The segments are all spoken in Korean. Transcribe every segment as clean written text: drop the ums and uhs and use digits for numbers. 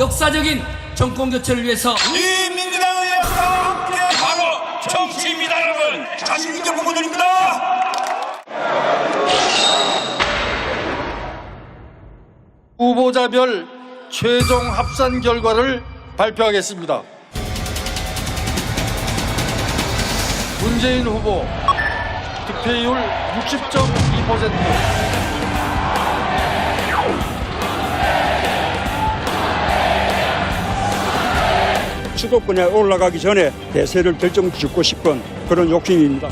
역사적인 정권 교체를 위해서 이 민주당의 역사와 함께 바로 정치입니다. 여러분, 자신 있게 보고드립니다. 후보자별 최종 합산 결과를 발표하겠습니다. 문재인 후보 득표율 60.2%, 수도권에 올라가기 전에 대세를 결정짓고 싶은 그런 욕심입니다.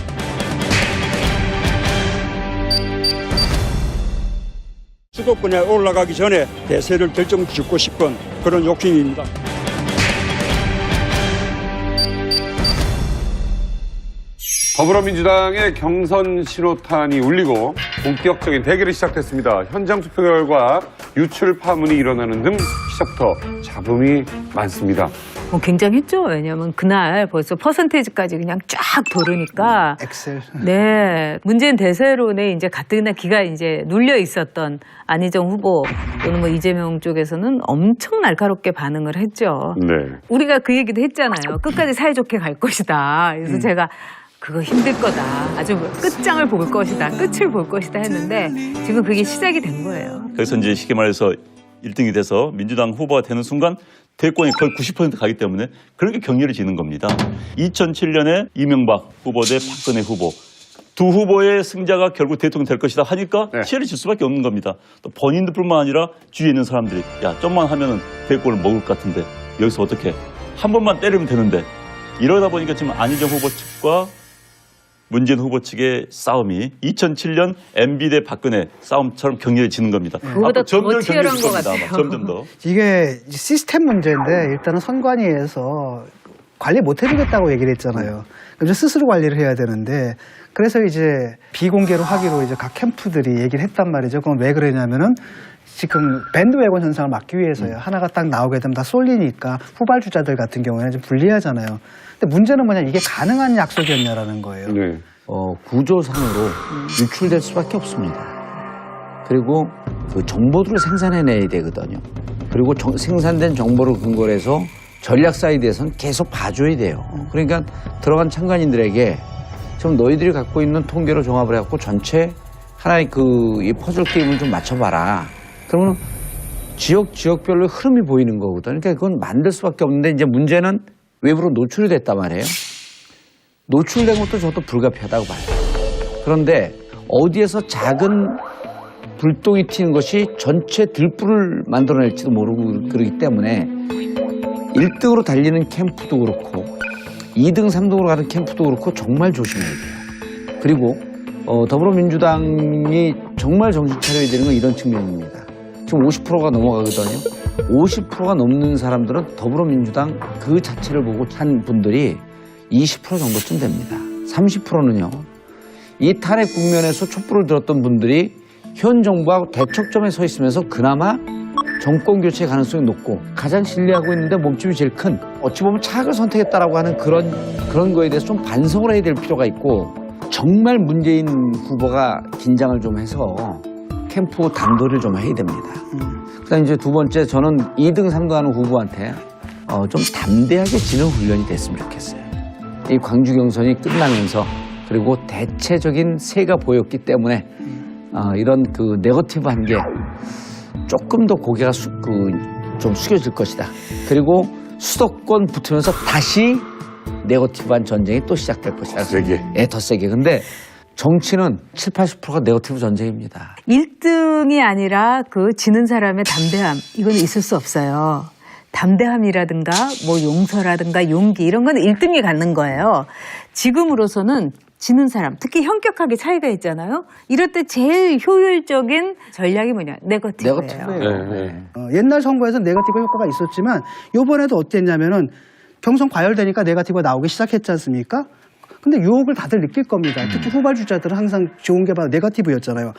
수도권에 올라가기 전에 대세를 결정짓고 싶은 그런 욕심입니다. 더불어민주당의 경선 신호탄이 울리고 본격적인 대결이 시작됐습니다. 현장 투표 결과 유출 파문이 일어나는 등 시작부터 잡음이 많습니다. 굉장했죠. 왜냐하면 그날 벌써 퍼센테이지까지 그냥 쫙 도르니까. 엑셀. 네. 문재인 대세론에 이제 가뜩이나 기가 이제 눌려 있었던 안희정 후보 또는 뭐 이재명 쪽에서는 엄청 날카롭게 반응을 했죠. 네. 우리가 그 얘기도 했잖아요. 끝까지 사이좋게 갈 것이다. 그래서 제가 그거 힘들 거다. 아주 끝장을 볼 것이다. 끝을 볼 것이다 했는데 지금 그게 시작이 된 거예요. 그래서 이제 쉽게 말해서 1등이 돼서 민주당 후보가 되는 순간 대권이 거의 90% 가기 때문에 그렇게 격렬해지는 겁니다. 2007년에 이명박 후보 대 박근혜 후보 두 후보의 승자가 결국 대통령 될 것이다 하니까 네. 치열해질 수밖에 없는 겁니다. 또 본인들뿐만 아니라 주위에 있는 사람들이 야 좀만 하면은 대권을 먹을 것 같은데 여기서 어떻게 한 번만 때리면 되는데 이러다 보니까 지금 안희정 후보 측과 문재인 후보 측의 싸움이 2007년 MB 대 박근혜 싸움처럼 격렬해지는 겁니다. 그거보다 앞으로 점점 더 치열한 격렬해질 것 겁니다. 같아요. 아마 점점 더. 이게 시스템 문제인데 일단은 선관위에서 관리 못 해주겠다고 얘기를 했잖아요. 그래서 스스로 관리를 해야 되는데 그래서 이제 비공개로 하기로 이제 각 캠프들이 얘기를 했단 말이죠. 그건 왜 그러냐면은 지금 밴드웨건 현상을 막기 위해서요. 하나가 딱 나오게 되면 다 쏠리니까 후발주자들 같은 경우에는 좀 불리하잖아요. 근데 문제는 뭐냐 이게 가능한 약속이었냐라는 거예요. 네. 구조상으로 유출될 수밖에 없습니다. 그리고 그 정보들을 생산해내야 되거든요. 그리고 생산된 정보를 근거로 해서 전략 사이드에서는 계속 봐줘야 돼요. 그러니까 들어간 참관인들에게 지금 너희들이 갖고 있는 통계로 종합을 해갖고 전체 하나의 이 퍼즐 게임을 좀 맞춰봐라. 그러면 지역별로 흐름이 보이는 거거든요. 그러니까 그건 만들 수밖에 없는데 이제 문제는 외부로 노출이 됐단 말이에요. 노출된 것도 저도 불가피하다고 봐요. 그런데 어디에서 작은 불똥이 튀는 것이 전체 들불을 만들어낼지도 모르고 그러기 때문에 1등으로 달리는 캠프도 그렇고 2등, 3등으로 가는 캠프도 그렇고 정말 조심해야 돼요. 그리고 더불어민주당이 정말 정신 차려야 되는 건 이런 측면입니다. 지금 50%가 넘어가거든요. 50%가 넘는 사람들은 더불어민주당 그 자체를 보고 한 분들이 20% 정도쯤 됩니다. 30%는요. 이 탄핵 국면에서 촛불을 들었던 분들이 현 정부하고 대척점에 서 있으면서 그나마 정권 교체 가능성이 높고 가장 신뢰하고 있는데 몸집이 제일 큰 어찌 보면 차악을 선택했다라고 하는 그런 거에 대해서 좀 반성을 해야 될 필요가 있고 정말 문재인 후보가 긴장을 좀 해서 캠프 단도리를 좀 해야 됩니다. 그다음 이제 두 번째 저는 2등, 3등 하는 후보한테 좀 담대하게 지는 훈련이 됐으면 좋겠어요. 이 광주 경선이 끝나면서 그리고 대체적인 세가 보였기 때문에 이런 그 네거티브한 게 조금 더 고개가 좀 숙여질 것이다. 그리고 수도권 붙으면서 다시 네거티브한 전쟁이 또 시작될 것이다. 세게. 예, 더 세게. 근데 정치는 70, 80%가 네거티브 전쟁입니다. 1등이 아니라 그 지는 사람의 담대함 이건 있을 수 없어요. 담대함이라든가 뭐 용서라든가 용기 이런 건 1등이 갖는 거예요. 지금으로서는 지는 사람, 특히 현격하게 차이가 있잖아요. 이럴 때 제일 효율적인 전략이 뭐냐? 네거티브예요. 네. 옛날 선거에서 네거티브 효과가 있었지만 이번에도 어땠냐면은 경선 과열되니까 네거티브가 나오기 시작했지 않습니까? 근데 유혹을 다들 느낄 겁니다. 특히 후발주자들은 항상 좋은 게 바로 네거티브였잖아요.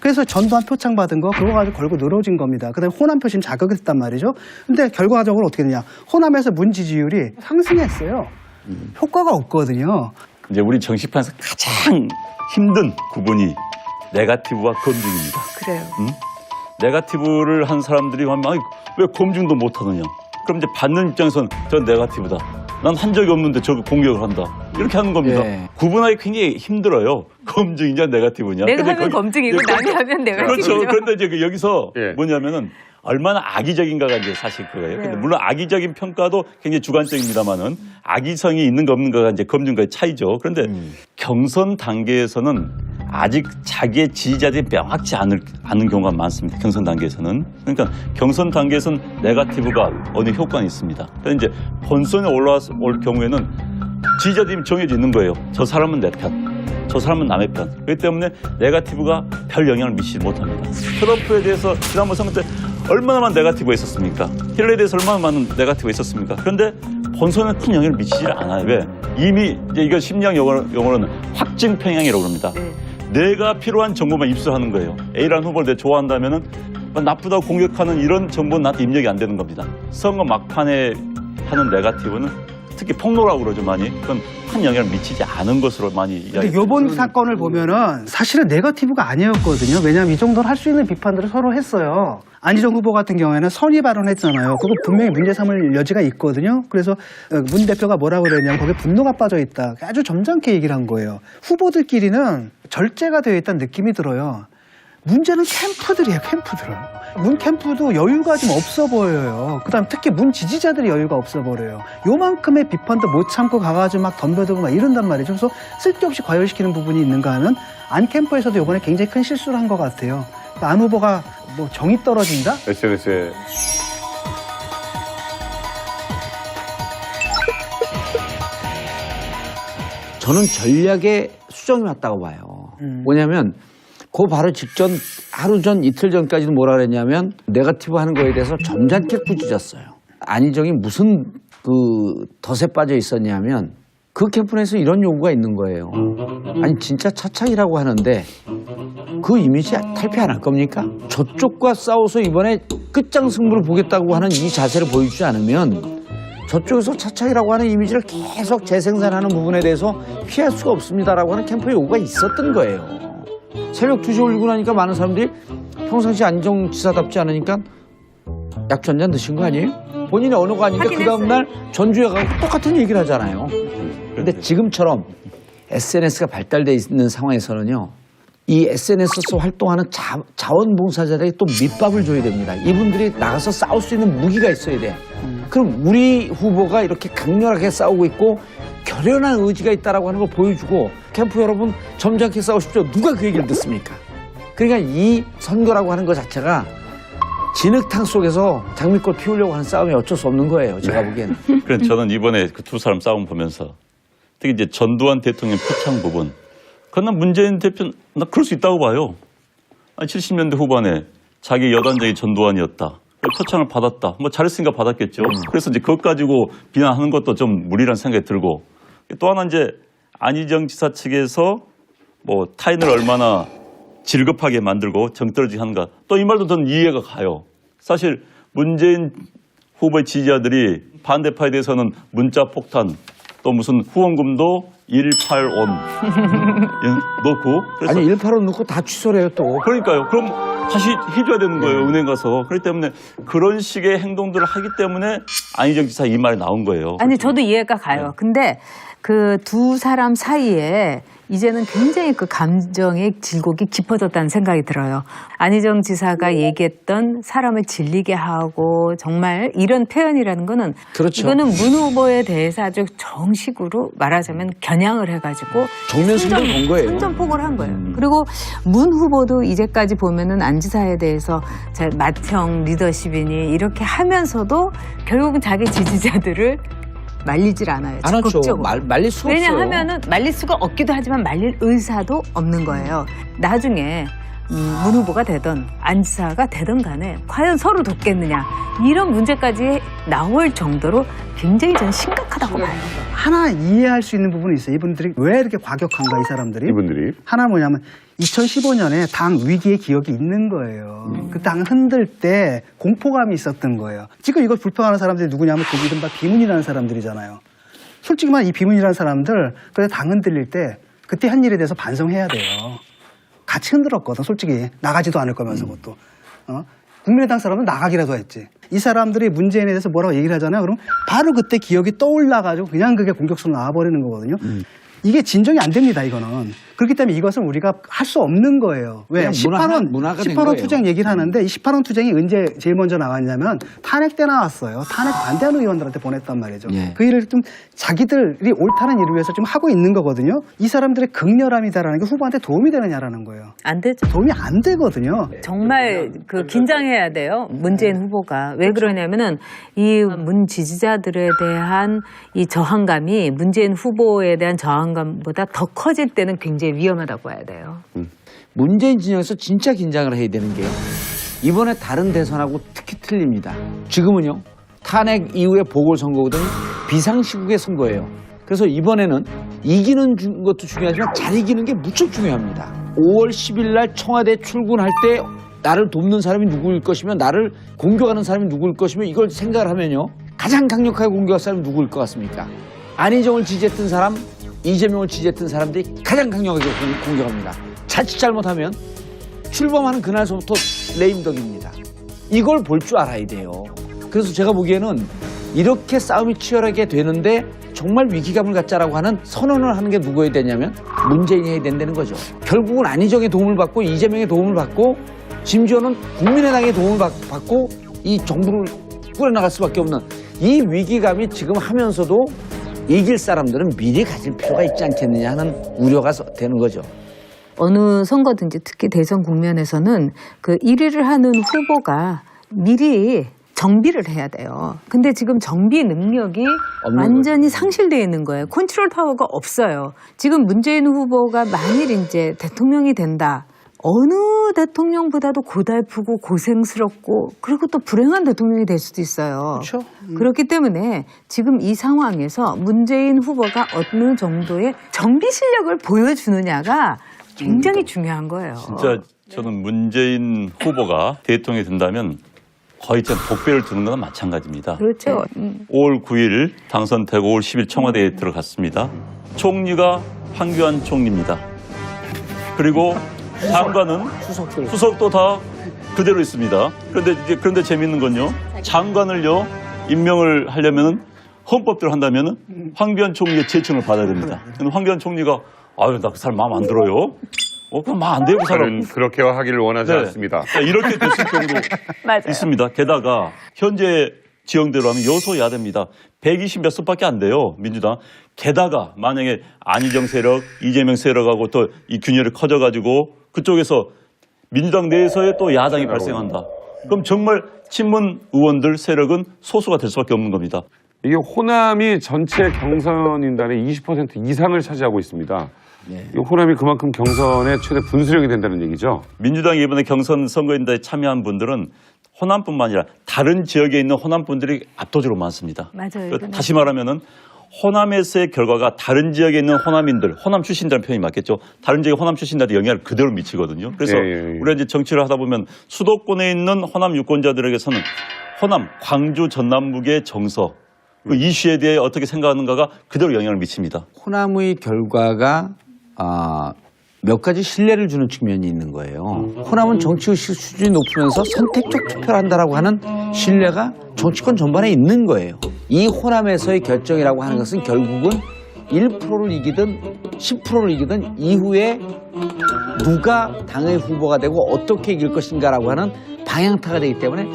그래서 전두환 표창 받은 거 그거 가지고 걸고 늘어진 겁니다. 그다음에 호남 표심 자극했단 말이죠. 근데 결과적으로 어떻게 되냐? 호남에서 문 지지율이 상승했어요. 효과가 없거든요. 이제 우리 정치판에서 가장 힘든 구분이 네거티브와 검증입니다. 그래요. 네거티브를 한 사람들이 하면 왜 검증도 못하느냐. 그럼 이제 받는 입장에서는 전 네거티브다. 난 한 적이 없는데 저거 공격을 한다. 이렇게 하는 겁니다. 예. 구분하기 굉장히 힘들어요. 검증이냐 네거티브냐. 내가 근데 하면 검증이고 남이 하면 네거티브죠. 그렇죠. 그런데 이제 여기서 예. 뭐냐면은 얼마나 악의적인가가 이제 사실 그거예요. 근데 물론 악의적인 평가도 굉장히 주관적입니다만은 악의성이 있는가 없는가가 이제 검증과의 차이죠. 그런데 경선 단계에서는 아직 자기의 지지자들이 명확치 않은 경우가 많습니다. 경선 단계에서는. 그러니까 경선 단계에서는 네거티브가 어느 효과는 있습니다. 그런데 이제 본선에 올라올 경우에는 지지자들이 정해져 있는 거예요. 저 사람은 내 편. 저 사람은 남의 편. 그렇기 때문에 네거티브가 별 영향을 미치지 못합니다. 트럼프에 대해서 지난번 선거 때 얼마나 많은 네거티브가 있었습니까? 힐러리에 대해서 얼마나 많은 네거티브가 있었습니까? 그런데 본선에 큰 영향을 미치지 않아요. 왜? 이미 이제 이거 심리학 용어로는 확증 편향이라고 합니다. 내가 필요한 정보만 입수하는 거예요. A라는 후보를 내가 좋아한다면은 나쁘다고 공격하는 이런 정보는 나한테 입력이 안 되는 겁니다. 선거 막판에 하는 네거티브는 특히 폭로라고 그러죠, 많이. 그건 큰 영향을 미치지 않은 것으로 많이 이야기합니다. 근데 이번 사건을 보면은 사실은 네거티브가 아니었거든요. 왜냐하면 이 정도는 할 수 있는 비판들을 서로 했어요. 안희정 후보 같은 경우에는 선의 발언했잖아요. 그거 분명히 문제 삼을 여지가 있거든요. 그래서 문 대표가 뭐라고 그랬냐면 거기에 분노가 빠져 있다. 아주 점잖게 얘기를 한 거예요. 후보들끼리는 절제가 되어 있다는 느낌이 들어요. 문제는 캠프들이에요, 캠프들. 문 캠프도 여유가 좀 없어 보여요. 그다음 특히 문 지지자들이 여유가 없어 보여요. 요만큼의 비판도 못 참고 가가지고 막 덤벼들고 막 이런단 말이죠. 그래서 쓸데없이 과열시키는 부분이 있는가 하면 안 캠프에서도 이번에 굉장히 큰 실수를 한 것 같아요. 안 후보가 뭐 정이 떨어진다? SNS에 저는 전략에 수정이 왔다고 봐요. 뭐냐면 그 바로 직전 하루 전 이틀 전까지는 뭐라 그랬냐면 네거티브 하는 거에 대해서 점잖게 꾸짖었어요. 안희정이 무슨 그 덫에 빠져 있었냐면 그 캠프 내에서 이런 요구가 있는 거예요. 아니 진짜 차차기라고 하는데 그 이미지 탈피 안 할 겁니까? 저쪽과 싸워서 이번에 끝장 승부를 보겠다고 하는 이 자세를 보여주지 않으면 저쪽에서 차차기라고 하는 이미지를 계속 재생산하는 부분에 대해서 피할 수가 없습니다라고 하는 캠프의 요구가 있었던 거예요. 새벽 2시에 올리고 나니까 많은 사람들이 평상시 안희정 지사답지 않으니까 약주 한잔 드신 거 아니에요? 본인의 언어가 아니니까 그 다음날 전주에 가고 똑같은 얘기를 하잖아요. 그런데 지금처럼 SNS가 발달되어 있는 상황에서는요. 이 SNS에서 활동하는 자원봉사자들이 또 밑밥을 줘야 됩니다. 이분들이 나가서 싸울 수 있는 무기가 있어야 돼. 그럼 우리 후보가 이렇게 강렬하게 싸우고 있고 결연한 의지가 있다라고 하는 걸 보여주고 캠프 여러분 점잖게 싸우십시오. 누가 그 얘기를 듣습니까? 그러니까 이 선거라고 하는 것 자체가 진흙탕 속에서 장미꽃 피우려고 하는 싸움이 어쩔 수 없는 거예요. 제가 보기에는. 그래서 저는 이번에 그 두 사람 싸움 보면서 특히 이제 전두환 대통령 표창 부분. 그러나 문재인 대표는 나 그럴 수 있다고 봐요. 70년대 후반에 자기 여단장이 전두환이었다. 표창을 받았다. 뭐 잘했으니까 받았겠죠. 그래서 이제 그것 가지고 비난하는 것도 좀 무리란 생각이 들고 또 하나 이제 안희정 지사 측에서 뭐 타인을 얼마나 질급하게 만들고 정떨어지게 하는가. 또 이 말도 저는 이해가 가요. 사실 문재인 후보의 지지자들이 반대파에 대해서는 문자 폭탄 또 무슨 후원금도 185 넣고 그래서 아니 185 넣고 다 취소를 해요 또. 그러니까요. 그럼 다시 해줘야 되는 거예요. 은행 가서. 그렇기 때문에 그런 식의 행동들을 하기 때문에 안희정 지사 이 말이 나온 거예요. 아니 저도 이해가 가요. 근데 그 두 사람 사이에 이제는 굉장히 그 감정의 질곡이 깊어졌다는 생각이 들어요. 안희정 지사가 얘기했던 사람을 질리게 하고 정말 이런 표현이라는 거는 그렇죠. 이거는 문 후보에 대해서 아주 정식으로 말하자면 겨냥을 해가지고 정면 승부를 건 거예요. 선전포고를 한 거예요. 그리고 문 후보도 이제까지 보면은 안 지사에 대해서 맏형 리더십이니 이렇게 하면서도 결국은 자기 지지자들을 말리질 않아요. 안 하죠. 적극적으로. 말릴 수가 없어요. 왜냐하면은 말릴 수가 없기도 하지만 말릴 의사도 없는 거예요. 나중에 문 후보가 되든 안 지사가 되든 간에 과연 서로 돕겠느냐 이런 문제까지 나올 정도로 굉장히 전 심각하다고 봐요. 하나 이해할 수 있는 부분이 있어요. 이분들이 왜 이렇게 과격한가 이 사람들이. 이분들이 하나 뭐냐면 2015년에 당 위기의 기억이 있는 거예요. 그 당 흔들 때 공포감이 있었던 거예요. 지금 이걸 불평하는 사람들이 누구냐면 그 이른바 비문이라는 사람들이잖아요. 솔직히 말해 이 비문이라는 사람들 그래 당 흔들릴 때 그때 한 일에 대해서 반성해야 돼요. 같이 흔들었거든 솔직히 나가지도 않을 거면서 그것도. 국민의당 사람은 나가기라도 했지. 이 사람들이 문재인에 대해서 뭐라고 얘기를 하잖아요. 그럼 바로 그때 기억이 떠올라가지고 그냥 그게 공격수로 나와버리는 거거든요. 이게 진정이 안 됩니다, 이거는. 그렇기 때문에 이것은 우리가 할 수 없는 거예요. 왜? 그냥 18원 투쟁 얘기를 하는데 이 18원 투쟁이 언제 제일 먼저 나왔냐면 탄핵 때 나왔어요. 탄핵 반대하는 의원들한테 보냈단 말이죠. 예. 그 일을 좀 자기들이 옳다는 일을 위해서 좀 하고 있는 거거든요. 이 사람들의 극렬함이다라는 게 후보한테 도움이 되느냐라는 거예요. 안 되죠. 도움이 안 되거든요. 정말 그 긴장해야 돼요. 문재인 후보가. 왜 그러냐면은 이 문 지지자들에 대한 이 저항감이 문재인 후보에 대한 저항감보다 더 커질 때는 굉장히 위험하다고 봐야 돼요. 문재인 진영에서 진짜 긴장을 해야 되는 게요. 이번에 다른 대선하고 특히 틀립니다. 지금은요. 탄핵 이후에 보궐선거거든요. 비상시국의 선거예요. 그래서 이번에는 이기는 것도 중요하지만 잘 이기는 게 무척 중요합니다. 5월 10일 날 청와대 출근할 때 나를 돕는 사람이 누구일 것이며 나를 공격하는 사람이 누구일 것이며 이걸 생각을 하면요. 가장 강력하게 공격할 사람이 누구일 것 같습니까? 안희정을 지지했던 사람, 이재명을 지지했던 사람들이 가장 강력하게 공격합니다. 자칫 잘못하면 출범하는 그날서부터 레임덕입니다. 이걸 볼 줄 알아야 돼요. 그래서 제가 보기에는 이렇게 싸움이 치열하게 되는데 정말 위기감을 갖자라고 하는 선언을 하는 게 누구여야 되냐면 문재인이 해야 된다는 거죠. 결국은 안희정의 도움을 받고 이재명의 도움을 받고 심지어는 국민의당의 도움을 받고 이 정부를 꾸려나갈 수밖에 없는 이 위기감이 지금 하면서도 이길 사람들은 미리 가질 필요가 있지 않겠느냐 하는 우려가 되는 거죠. 어느 선거든지 특히 대선 국면에서는 그 1위를 하는 후보가 미리 정비를 해야 돼요. 근데 지금 정비 능력이 완전히 상실되어 있는 거예요. 컨트롤 파워가 없어요. 지금 문재인 후보가 만일 이제 대통령이 된다. 어느 대통령보다도 고달프고 고생스럽고 그리고 또 불행한 대통령이 될 수도 있어요. 그렇죠. 그렇기 때문에 지금 이 상황에서 문재인 후보가 어느 정도의 정비 실력을 보여주느냐가 굉장히 중요한 거예요. 진짜 저는 문재인 후보가 대통령이 된다면 거의 전 독배를 두는 건 마찬가지입니다. 그렇죠. 5월 9일 당선되고 5월 10일 청와대에 들어갔습니다. 총리가 황교안 총리입니다. 그리고 장관은 수석도 다 그대로 있습니다. 그런데 재미있는 건요. 장관을요 임명을 하려면은 헌법대로 한다면은 황교안 총리의 제청을 받아야 됩니다. 근데 황교안 총리가 아유 나 그 사람 마음 안 들어요. 그럼 마음 안 돼요 그 사람. 저는 그렇게 하기를 원하지 않습니다. 이렇게 됐을 경우도 있습니다. 게다가 현재 지형대로 하면 여소야대입니다. 120 몇 석밖에 안 돼요. 민주당. 게다가 만약에 안희정 세력, 이재명 세력하고 또 이 균열이 커져가지고 그쪽에서 민주당 내에서의 또 야당이 발생한다. 그럼 정말 친문 의원들 세력은 소수가 될 수밖에 없는 겁니다. 이게 호남이 전체 경선인단의 20% 이상을 차지하고 있습니다. 이 호남이 그만큼 경선의 최대 분수령이 된다는 얘기죠. 민주당이 이번에 경선 선거인단에 참여한 분들은 호남뿐만 아니라 다른 지역에 있는 호남 분들이 압도적으로 많습니다. 맞아요. 다시 말하면은 호남에서의 결과가 다른 지역에 있는 호남인들, 호남 출신이라는 표현이 맞겠죠. 다른 지역의 호남 출신들한테 영향을 그대로 미치거든요. 그래서 우리가 이제 정치를 하다 보면 수도권에 있는 호남 유권자들에게서는 호남, 광주, 전남북의 정서, 그 이슈에 대해 어떻게 생각하는가가 그대로 영향을 미칩니다. 호남의 결과가 몇 가지 신뢰를 주는 측면이 있는 거예요. 호남은 정치의식 수준이 높으면서 선택적 투표를 한다라고 하는 신뢰가 정치권 전반에 있는 거예요. 이 호남에서의 결정이라고 하는 것은 결국은 1%를 이기든 10%를 이기든 이후에 누가 당의 후보가 되고 어떻게 이길 것인가라고 하는 방향타가 되기 때문에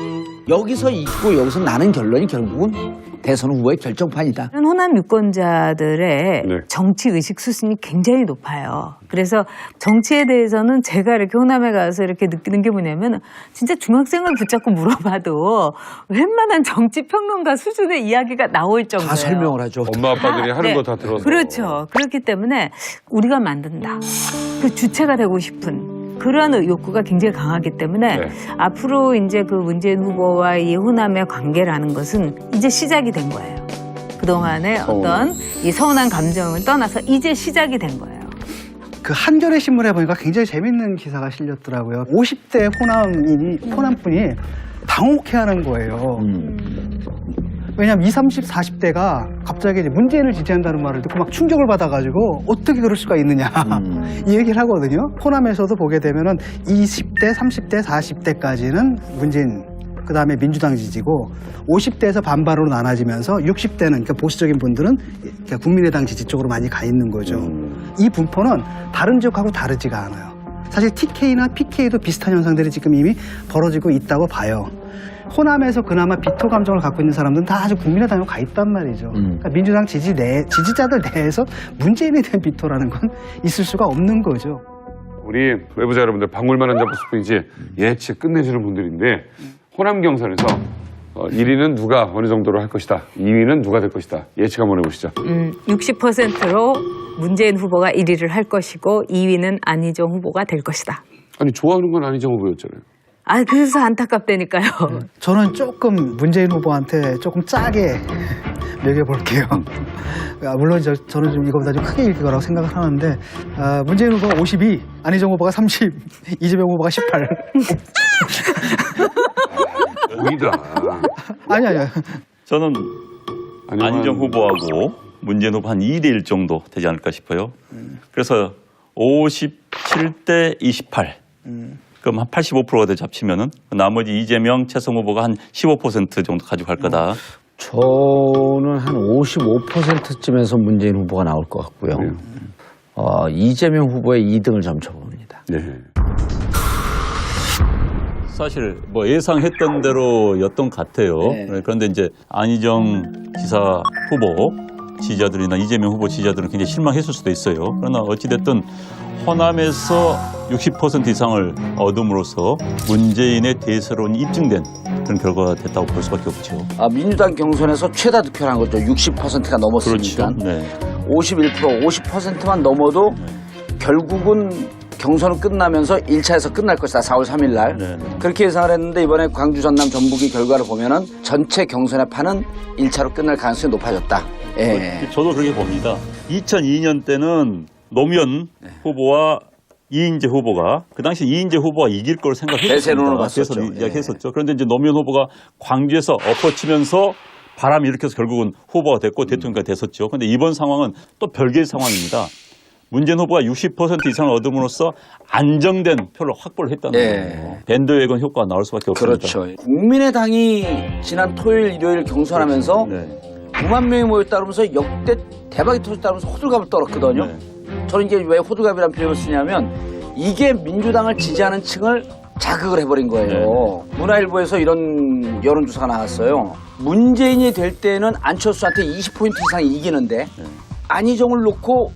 여기서 이기고 여기서 나는 결론이 결국은 대선 후보의 결정판이다. 호남 유권자들의 정치 의식 수준이 굉장히 높아요. 그래서 정치에 대해서는 제가 이렇게 호남에 가서 이렇게 느끼는 게 뭐냐면 진짜 중학생을 붙잡고 물어봐도 웬만한 정치 평론가 수준의 이야기가 나올 정도예요. 다 설명을 하죠. 엄마 아빠들이 하는 거 다 들어서. 그렇죠. 그렇기 때문에 우리가 만든다. 그 주체가 되고 싶은 그러한 욕구가 굉장히 강하기 때문에 앞으로 이제 그 문재인 후보와 이 호남의 관계라는 것은 이제 시작이 된 거예요. 그동안의 어떤 이 서운한 감정을 떠나서 이제 시작이 된 거예요. 그 한겨레 신문에 보니까 굉장히 재밌는 기사가 실렸더라고요. 50대 호남분이 당혹해하는 거예요. 왜냐하면 20, 30, 40대가 갑자기 이제 문재인을 지지한다는 말을 듣고 막 충격을 받아가지고 어떻게 그럴 수가 있느냐 이 얘기를 하거든요. 호남에서도 보게 되면은 20대, 30대, 40대까지는 문재인, 그 다음에 민주당 지지고 50대에서 반반으로 나눠지면서 60대는 그러니까 보수적인 분들은 그러니까 국민의당 지지 쪽으로 많이 가 있는 거죠. 이 분포는 다른 지역하고 다르지가 않아요. 사실 TK나 PK도 비슷한 현상들이 지금 이미 벌어지고 있다고 봐요. 호남에서 그나마 비토 감정을 갖고 있는 사람들은 다 아주 국민의당으로 가 있단 말이죠. 그러니까 민주당 지지자들 내에서 문재인에 대한 비토라는 건 있을 수가 없는 거죠. 우리 외부자 여러분들 박물만한 잡부스뿐이지 예측 끝내주는 분들인데 호남 경선에서 1위는 누가 어느 정도로 할 것이다, 2위는 누가 될 것이다, 예측 한번 해보시죠. 60%로 문재인 후보가 1위를 할 것이고 2위는 안희정 후보가 될 것이다. 아니 좋아하는 건 안희정 후보였잖아요. 아, 그래서 안타깝다니까요. 저는 조금 문재인 후보한테 조금 짜게 매겨볼게요. 물론 저는 좀 이거보다 좀 크게 이길 거라고 생각을 하는데 문재인 후보가 52, 안희정 후보가 30, 이재명 후보가 18. 보이다. 아니. 저는 안희정 후보하고 문재인 후보 한 2대1 정도 되지 않을까 싶어요. 그래서 57대 28. 그럼 한 85%가 돼 잡히면은 나머지 이재명, 최성 후보가 한 15% 정도 가져갈 거다. 저는 한 55%쯤에서 문재인 후보가 나올 것 같고요. 이재명 후보의 2등을 점쳐봅니다. 네. 사실 뭐 예상했던 대로였던 것 같아요. 네. 그런데 이제 안희정 지사 후보 지지자들이나 이재명 후보 지지자들은 굉장히 실망했을 수도 있어요. 그러나 어찌됐든 호남에서 60% 이상을 얻음으로써 문재인의 대세론이 입증된 그런 결과가 됐다고 볼 수밖에 없죠. 민주당 경선에서 최다 득표를 한 거죠. 60%가 넘었으니까. 그렇죠. 네. 51%, 50%만 넘어도 결국은 경선은 끝나면서 1차에서 끝날 것이다. 4월 3일 날. 네. 그렇게 예상을 했는데 이번에 광주, 전남, 전북의 결과를 보면은 전체 경선의 판은 1차로 끝날 가능성이 높아졌다. 예. 저도 그렇게 봅니다. 2002년 때는 노무현 후보와 이인재 후보가 그 당시 이인재 후보가 이길 걸 생각했습니다. 대세론을 봤었죠. 그래서 이야기했었죠. 그런데 이제 노무현 후보가 광주에서 엎어치면서 바람이 일으켜서 결국은 후보가 됐고 대통령이 됐었죠. 그런데 이번 상황은 또 별개의 상황입니다. 문재인 후보가 60% 이상을 얻음으로써 안정된 표를 확보를 했다는 거예요. 밴드웨건 효과가 나올 수밖에 없습니다. 그렇죠. 국민의당이 지난 토요일, 일요일 경선하면서 네. 9만 명이 모였다 그러면서 역대 대박이 터졌다 그러면서 호들갑을 떨었거든요. 네. 저는 이게 왜 호들갑이라는 표현을 쓰냐면 이게 민주당을 지지하는 층을 자극을 해버린 거예요. 문화일보에서 이런 여론조사가 나왔어요. 문재인이 될 때는 안철수한테 20포인트 이상 이기는데 안희정을 놓고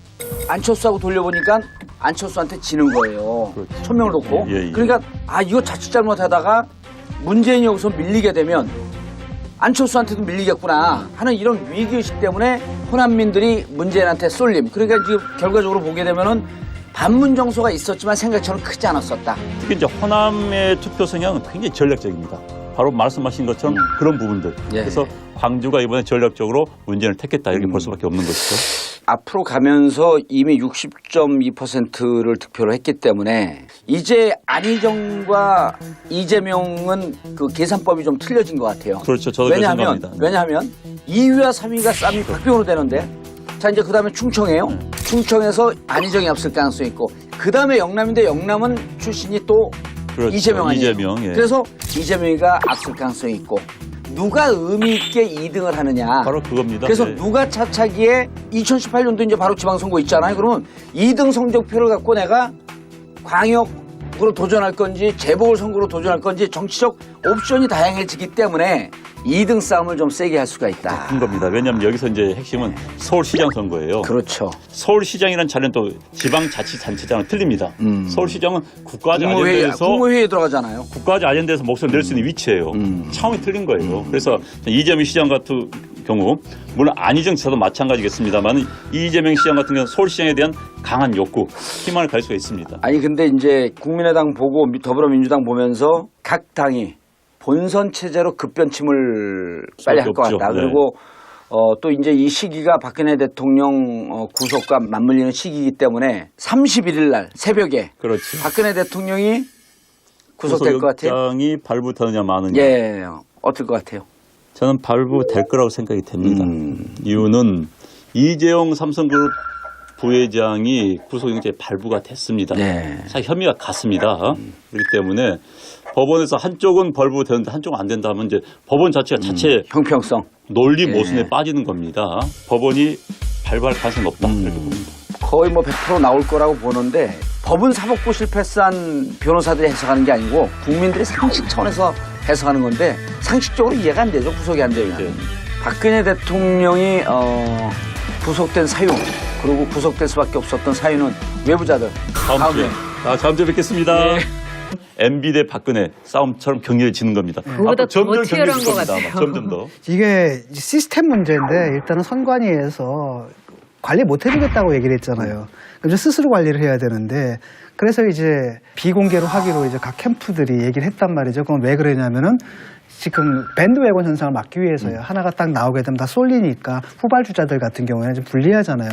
안철수하고 돌려보니까 안철수한테 지는 거예요. 그렇죠. 1000명을 놓고. 예. 그러니까 이거 자칫 잘못하다가 문재인이 여기서 밀리게 되면 안철수한테도 밀리겠구나 하는 이런 위기의식 때문에 호남민들이 문재인한테 쏠림. 그러니까 지금 결과적으로 보게 되면은 반문 정서가 있었지만 생각처럼 크지 않았었다. 특히 이제 호남의 투표 성향은 굉장히 전략적입니다. 바로 말씀하신 것처럼 그런 부분들. 예. 그래서 광주가 이번에 전략적으로 문재인을 택했다 이렇게 볼 수밖에 없는 것이죠. 앞으로 가면서 이미 60.2%를 득표를 했기 때문에 이제 안희정과 이재명은 그 계산법이 좀 틀려진 것 같아요. 그렇죠. 저도 그렇게 생각합니다. 왜냐하면 2위와 3위가 쌈이 박빙으로 되는데 자 이제 그 다음에 충청이에요. 충청에서 안희정이 앞설 가능성이 있고 그 다음에 영남인데 영남은 출신이 또 그렇죠. 이재명 아니에요. 이재명, 예. 그래서 이재명이가 앞설 가능성이 있고 누가 의미 있게 2등을 하느냐. 바로 그겁니다. 그래서 네. 누가 차차기에 2018년도 이제 바로 지방선거 있잖아요. 그러면 2등 성적표를 갖고 내가 광역으로 도전할 건지 재보궐선거로 도전할 건지 정치적 옵션이 다양해지기 때문에 2등 싸움을 좀 세게 할 수가 있다. 큰 겁니다. 왜냐하면 여기서 이제 핵심은 서울시장 선거예요. 그렇죠. 서울시장이라는 자리는 또 지방자치단체장은 틀립니다. 서울시장은 국가적 아젠다에서 국무회의에 들어가잖아요. 국가적 아젠다에서 목소리를 낼 수 있는 위치예요. 차원이 틀린 거예요. 그래서 이재명 시장 같은 경우 물론 안희정 지사도 마찬가지겠습니다만 이재명 시장 같은 경우는 서울시장에 대한 강한 욕구, 희망을 가질 수가 있습니다. 아니 근데 이제 국민의당 보고 더불어민주당 보면서 각 당이 본선 체제로 급변침을 빨리 할 것 같다. 네. 그리고 또 이제 이 시기가 박근혜 대통령 구속과 맞물리는 시기이기 때문에 31일 날 새벽에 그렇지. 박근혜 대통령이 구속될 것 같아요. 구속영장이 발부되느냐 마느냐. 예, 어떨 것 같아요? 저는 발부될 거라고 생각이 됩니다. 이유는 이재용 삼성그룹 부회장이 구속영장에 발부가 됐습니다. 네. 사실 혐의가 같습니다. 그렇기 때문에 법원에서 한쪽은 발부되는데 한쪽은 안 된다면 이제 법원 자체가 자체 형평성. 논리 모순에 빠지는 겁니다. 법원이 발부할 가능성이 없다. 이렇게 봅니다. 거의 뭐 100% 나올 거라고 보는데 법은 사법부 실패한 변호사들이 해석하는 게 아니고 국민들의 상식 차원에서 해석하는 건데 상식적으로 이해가 안 되죠. 구속이 안 되면. 네. 박근혜 대통령이 구속된 사유 그리고 구속될 수밖에 없었던 사유는 외부자들. 다음 주에. 다음 주에 뵙겠습니다. 네. MB 대 박근혜 싸움처럼 격렬해지는 겁니다. 그거보다 점점 더 치열한 격렬해질 것 겁니다. 같아요. 점점 더. 이게 시스템 문제인데 일단은 선관위에서 관리 못 해주겠다고 얘기를 했잖아요. 그럼 스스로 관리를 해야 되는데 그래서 이제 비공개로 하기로 이제 각 캠프들이 얘기를 했단 말이죠. 그건 왜 그러냐면은 지금 밴드웨건 현상을 막기 위해서요. 하나가 딱 나오게 되면 다 쏠리니까 후발주자들 같은 경우에는 좀 불리하잖아요.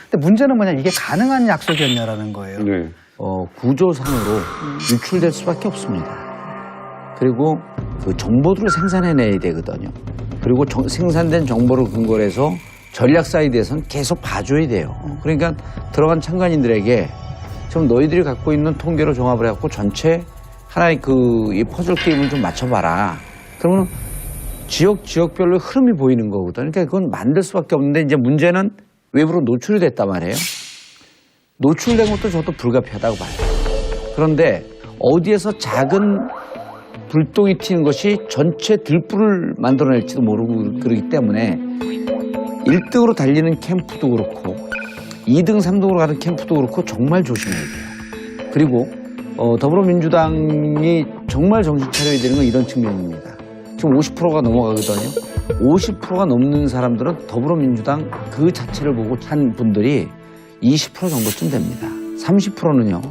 근데 문제는 뭐냐 이게 가능한 약속이었냐라는 거예요. 네. 구조상으로 유출될 수밖에 없습니다. 그리고 그 정보들을 생산해내야 되거든요. 그리고 생산된 정보를 근거로 해서 전략 사이드에서는 계속 봐줘야 돼요. 그러니까 들어간 참관인들에게 지금 너희들이 갖고 있는 통계로 종합을 해갖고 전체 하나의 이 퍼즐 게임을 좀 맞춰봐라. 그러면 지역별로 흐름이 보이는 거거든요. 그러니까 그건 만들 수밖에 없는데 이제 문제는 외부로 노출이 됐단 말이에요. 노출된 것도 저도 불가피하다고 봐요. 그런데 어디에서 작은 불똥이 튀는 것이 전체 들불을 만들어낼지도 모르고 그러기 때문에 1등으로 달리는 캠프도 그렇고 2등, 3등으로 가는 캠프도 그렇고 정말 조심해야 돼요. 그리고 더불어민주당이 정말 정신 차려야 되는 건 이런 측면입니다. 지금 50%가 넘어가거든요. 50%가 넘는 사람들은 더불어민주당 그 자체를 보고 한 분들이 20% 정도쯤 됩니다. 30%는요.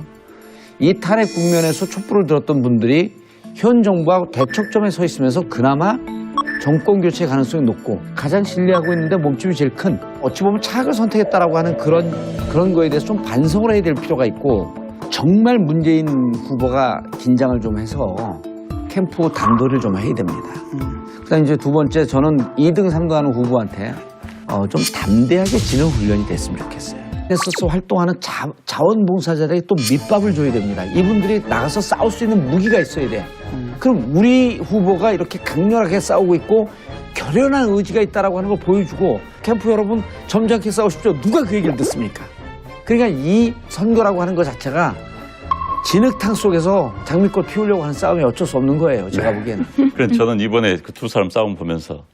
이 탄핵 국면에서 촛불을 들었던 분들이 현 정부하고 대척점에 서 있으면서 그나마 정권 교체 가능성이 높고 가장 신뢰하고 있는데 몸집이 제일 큰 어찌 보면 차악을 선택했다라고 하는 그런 거에 대해서 좀 반성을 해야 될 필요가 있고 정말 문재인 후보가 긴장을 좀 해서 캠프 단도리를 좀 해야 됩니다. 그다음 이제 두 번째 저는 2등, 3등 하는 후보한테 좀 담대하게 지는 훈련이 됐으면 좋겠어요. SSS 활동하는 자원봉사자들에게 또 밑밥을 줘야 됩니다. 이분들이 나가서 싸울 수 있는 무기가 있어야 돼. 그럼 우리 후보가 이렇게 강렬하게 싸우고 있고 결연한 의지가 있다라고 하는 걸 보여주고 캠프 여러분 점잖게 싸우십시오. 누가 그 얘기를 듣습니까? 그러니까 이 선거라고 하는 것 자체가 진흙탕 속에서 장미꽃 피우려고 하는 싸움이 어쩔 수 없는 거예요. 제가 보기에는. 그래서 저는 이번에 그 두 사람 싸움 보면서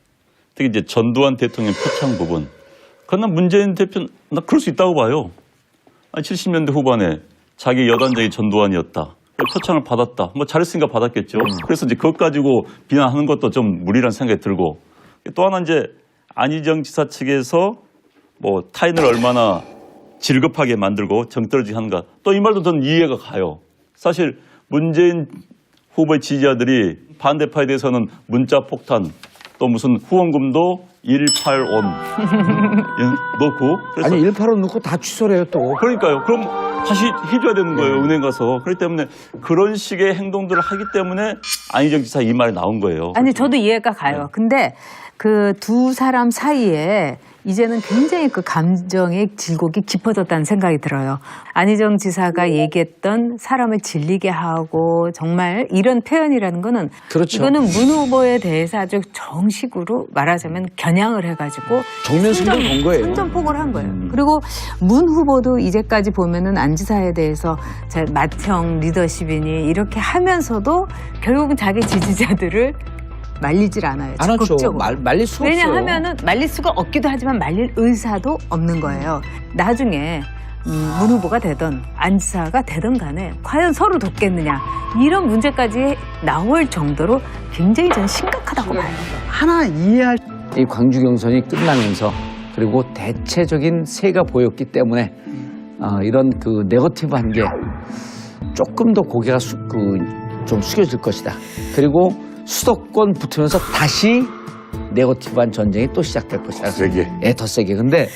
특히 이제 전두환 대통령 표창 부분 그러나 문재인 대표는 나 그럴 수 있다고 봐요. 70년대 후반에 자기 여단장이 전두환이었다. 표창을 받았다. 뭐 잘했으니까 받았겠죠. 그래서 이제 그것 가지고 비난하는 것도 좀 무리란 생각이 들고 또 하나 이제 안희정 지사 측에서 뭐 타인을 얼마나 질급하게 만들고 정떨어지게 하는가. 또 이 말도 저는 이해가 가요. 사실 문재인 후보의 지지자들이 반대파에 대해서는 문자 폭탄 또 무슨 후원금도 181 넣고 그래서 아니 185 넣고 다 취소를 해요 또. 그러니까요. 그럼 다시 해줘야 되는 거예요. 은행 가서. 그렇기 때문에 그런 식의 행동들을 하기 때문에 안희정 지사 이 말이 나온 거예요. 아니 저도 이해가 가요. 근데 그 두 사람 사이에 이제는 굉장히 그 감정의 질곡이 깊어졌다는 생각이 들어요. 안희정 지사가 얘기했던 사람을 질리게 하고 정말 이런 표현이라는 거는 그렇죠. 이거는 문 후보에 대해서 아주 정식으로 말하자면 겨냥을 해가지고 정면 승부를 건 거예요. 선전포고를 한 거예요. 그리고 문 후보도 이제까지 보면은 안 지사에 대해서 맏형 리더십이니 이렇게 하면서도 결국은 자기 지지자들을 말리질 않아요. 안 하죠. 적극적으로. 말릴 수 없어요. 왜냐하면은 말릴 수가 없기도 하지만 말릴 의사도 없는 거예요. 나중에 문 후보가 되든 안 지사가 되든 간에 과연 서로 돕겠느냐 이런 문제까지 나올 정도로 굉장히 저는 심각하다고 봐요. 하나 이해할 이 광주 경선이 끝나면서 그리고 대체적인 세가 보였기 때문에 이런 그 네거티브한 게 조금 더 고개가 좀 숙여질 것이다. 그리고 수도권 붙으면서 다시 네거티브한 전쟁이 또 시작될 것이다. 세게. 예, 더 세게. 근데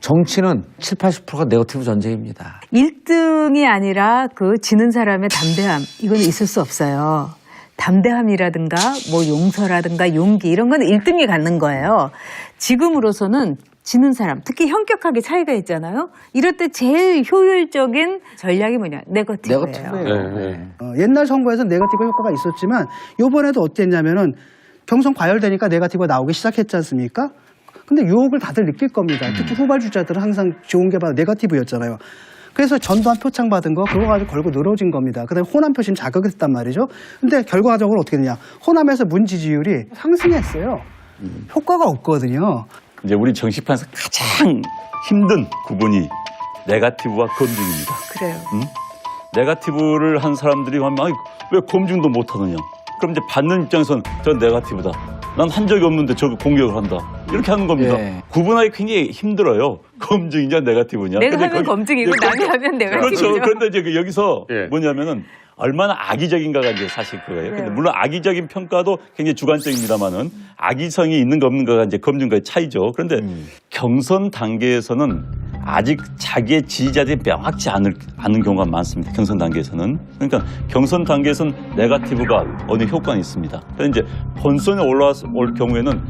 정치는 70~80%가 네거티브 전쟁입니다. 1등이 아니라 그 지는 사람의 담대함 이건 있을 수 없어요. 담대함이라든가 뭐 용서라든가 용기 이런 건 1등이 갖는 거예요. 지금으로서는 지는 사람, 특히 현격하게 차이가 있잖아요. 이럴 때 제일 효율적인 전략이 뭐냐? 네거티브예요. 옛날 선거에서 네거티브 효과가 있었지만 이번에도 어땠냐면은 경선 과열되니까 네거티브가 나오기 시작했지 않습니까? 근데 유혹을 다들 느낄 겁니다. 특히 후발주자들은 항상 좋은 게 바로 네거티브였잖아요. 그래서 전두환 표창 받은 거 그거 가지고 걸고 늘어진 겁니다. 그다음에 호남 표심 자극했단 말이죠. 근데 결과적으로 어떻게 되냐? 호남에서 문 지지율이 상승했어요. 효과가 없거든요. 이제 우리 정치판에서 가장 힘든 구분이 네거티브와 검증입니다. 그래요. 네거티브를 한 사람들이 하면 아니, 왜 검증도 못하느냐. 그럼 이제 받는 입장에서는 전 네거티브다. 난 한 적이 없는데 저거 공격을 한다. 이렇게 하는 겁니다. 예. 구분하기 굉장히 힘들어요. 검증이냐 네거티브냐. 내가 근데 하면 검증이고 남이 하면 네거티브죠. 그렇죠. 그런데 이제 여기서 예. 뭐냐면은 얼마나 악의적인가가 이제 사실 그거예요. 근데 물론 악의적인 평가도 굉장히 주관적입니다만은 악의성이 있는가 없는가가 이제 검증과의 차이죠. 그런데 경선 단계에서는 아직 자기의 지지자들이 명확치 않은 경우가 많습니다. 경선 단계에서는. 그러니까 경선 단계에서는 네거티브가 어느 효과는 있습니다. 그런데 이제 본선에 올라올 경우에는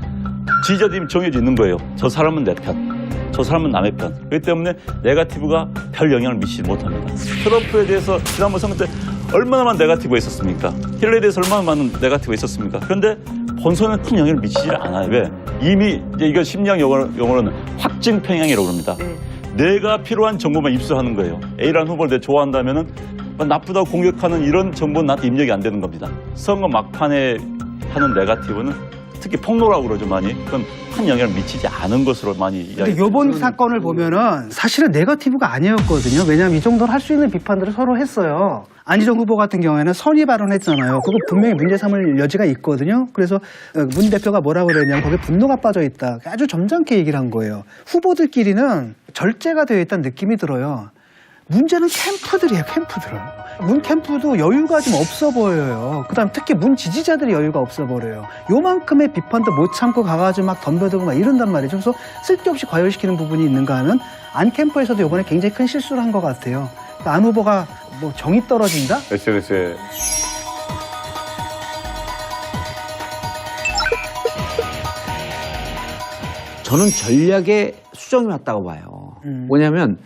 지지자들이 정해져 있는 거예요. 저 사람은 내 편. 저 사람은 남의 편. 그렇기 때문에 네거티브가 별 영향을 미치지 못합니다. 트럼프에 대해서 지난번 선거 때 얼마나 많은 네거티브가 있었습니까? 힐러리에 대해서 얼마나 많은 네거티브가 있었습니까? 그런데 본선은 큰 영향을 미치지 않아요. 왜? 이미 이제 이거 심리학 용어로는 확증 편향이라고 합니다. 내가 필요한 정보만 입수하는 거예요. A라는 후보를 내가 좋아한다면은 나쁘다고 공격하는 이런 정보는 나한테 입력이 안 되는 겁니다. 선거 막판에 하는 네거티브는 특히 폭로라고 그러죠, 많이. 그건 큰 영향을 미치지 않은 것으로 많이 이야기합니다. 근데 이번 사건을 보면은 사실은 네거티브가 아니었거든요. 왜냐하면 이 정도는 할 수 있는 비판들을 서로 했어요. 안희정 후보 같은 경우에는 선의 발언했잖아요. 그거 분명히 문제 삼을 여지가 있거든요. 그래서 문 대표가 뭐라고 그랬냐면 거기에 분노가 빠져 있다. 아주 점잖게 얘기를 한 거예요. 후보들끼리는 절제가 되어 있다는 느낌이 들어요. 문제는 캠프들이에요, 캠프들. 문 캠프도 여유가 좀 없어 보여요. 그다음 특히 문 지지자들이 여유가 없어 보여요. 요만큼의 비판도 못 참고 가가지고 막 덤벼들고 막 이런단 말이죠. 그래서 쓸데없이 과열시키는 부분이 있는가 하는 안 캠프에서도 이번에 굉장히 큰 실수를 한 것 같아요. 안 후보가 뭐 정이 떨어진다? SNS에 저는 전략에 수정이 왔다고 봐요. 뭐냐면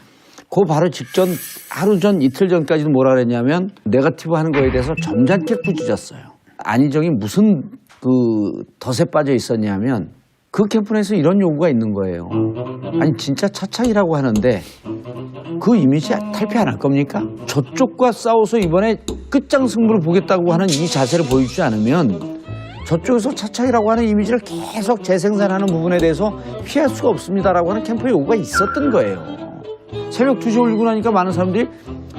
그 바로 직전 하루 전 이틀 전까지는 뭐라 그랬냐면 네거티브 하는 거에 대해서 점잖게 꾸짖었어요. 안희정이 무슨 그 덫에 빠져 있었냐면 그 캠프에서 이런 요구가 있는 거예요. 아니 진짜 차창이라고 하는데 그 이미지 탈피 안 할 겁니까? 저쪽과 싸워서 이번에 끝장 승부를 보겠다고 하는 이 자세를 보여주지 않으면 저쪽에서 차창이라고 하는 이미지를 계속 재생산하는 부분에 대해서 피할 수가 없습니다라고 하는 캠프의 요구가 있었던 거예요. 새벽 2시에 울고 나니까 많은 사람들이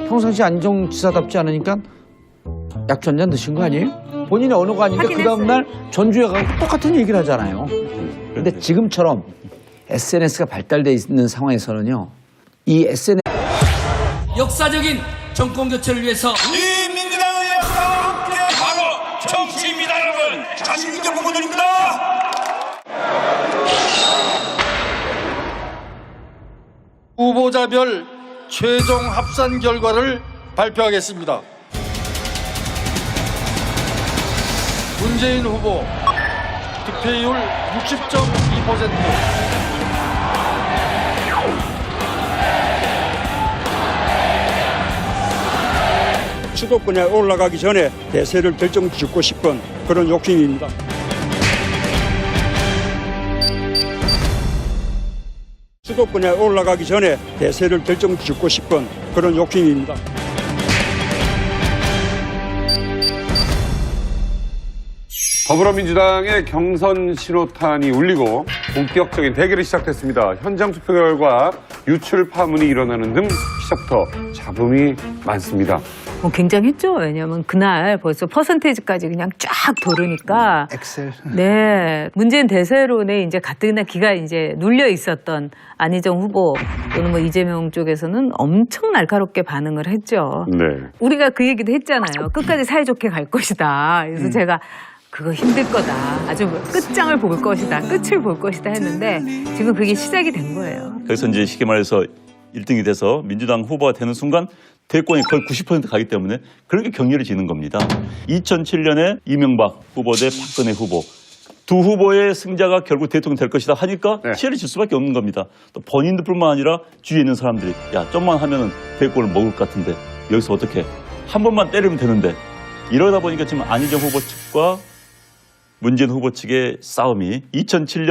평상시 안희정 지사답지 않으니까 약주 한 잔 드신 거 아니에요? 본인의 언어가 아니니까 그 다음날 전주에 가고 똑같은 얘기를 하잖아요. 그런데 지금처럼 SNS가 발달돼 있는 상황에서는요. 이 SNS 역사적인 정권 교체를 위해서 이 민주당의 역사와 함께 바로 정치입니다, 여러분. 자신 있게 보고드립니다. 후보자별 최종 합산 결과를 발표하겠습니다. 문재인 후보 득표율 60.2%, 수도권에 올라가기 전에 대세를 결정짓고 싶은 그런 욕심입니다. 수도권에 올라가기 전에 대세를 결정짓고 싶은 그런 욕심입니다. 더불어민주당의 경선 신호탄이 울리고 본격적인 대결이 시작됐습니다. 현장 투표 결과 유출 파문이 일어나는 등 시작부터 잡음이 많습니다. 굉장했죠. 왜냐하면 그날 벌써 퍼센테이지까지 그냥 쫙 도르니까. 엑셀. 네. 문재인 대세론에 이제 가뜩이나 기가 이제 눌려 있었던 안희정 후보 또는 뭐 이재명 쪽에서는 엄청 날카롭게 반응을 했죠. 네. 우리가 그 얘기도 했잖아요. 끝까지 사이좋게 갈 것이다. 그래서 제가 그거 힘들 거다. 아주 끝장을 볼 것이다. 끝을 볼 것이다 했는데 지금 그게 시작이 된 거예요. 그래서 이제 쉽게 말해서 1등이 돼서 민주당 후보가 되는 순간 대권이 거의 90% 가기 때문에 그렇게 격렬해지는 겁니다. 2007년에 이명박 후보 대 박근혜 후보 두 후보의 승자가 결국 대통령 될 것이다 하니까 네. 치열해질 수밖에 없는 겁니다. 또 본인들뿐만 아니라 주위에 있는 사람들이 야 좀만 하면은 대권을 먹을 것 같은데 여기서 어떻게 한 번만 때리면 되는데 이러다 보니까 지금 안희정 후보 측과 문재인 후보 측의 싸움이 2007년